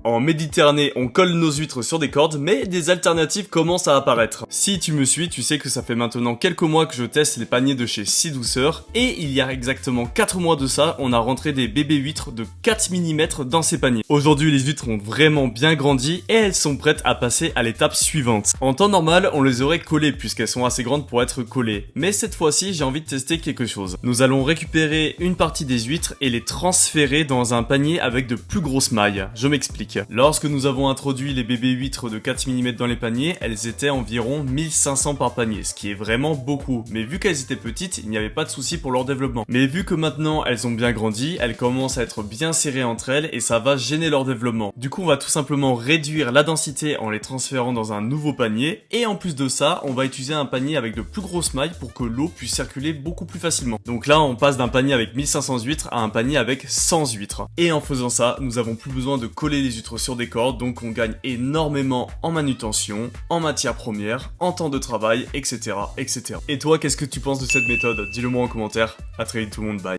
En Méditerranée, on colle nos huîtres sur des cordes, mais des alternatives commencent à apparaître. Si tu me suis, tu sais que ça fait maintenant quelques mois que je teste les paniers de chez Six Douceur, et il y a exactement 4 mois de ça, on a rentré des bébés huîtres de 4 mm dans ces paniers. Aujourd'hui, les huîtres ont vraiment bien grandi, et elles sont prêtes à passer à l'étape suivante. En temps normal, on les aurait collées, puisqu'elles sont assez grandes pour être collées. Mais cette fois-ci, j'ai envie de tester quelque chose. Nous allons récupérer une partie des huîtres et les transférer dans un panier avec de plus grosses mailles. Je m'explique. Lorsque nous avons introduit les bébés huîtres de 4 mm dans les paniers, elles étaient environ 1500 par panier, ce qui est vraiment beaucoup. Mais vu qu'elles étaient petites, il n'y avait pas de souci pour leur développement. Mais vu que maintenant elles ont bien grandi, elles commencent à être bien serrées entre elles et ça va gêner leur développement. Du coup, on va tout simplement réduire la densité en les transférant dans un nouveau panier. Et en plus de ça, on va utiliser un panier avec de plus grosses mailles pour que l'eau puisse circuler beaucoup plus facilement. Donc là, on passe d'un panier avec 1500 huîtres à un panier avec 100 huîtres. Et en faisant ça, nous avons plus besoin de coller les huîtres sur des cordes, donc on gagne énormément en manutention, en matières premières, en temps de travail, etc. etc. Et toi, qu'est-ce que tu penses de cette méthode? Dis-le moi en commentaire. À très vite tout le monde, bye.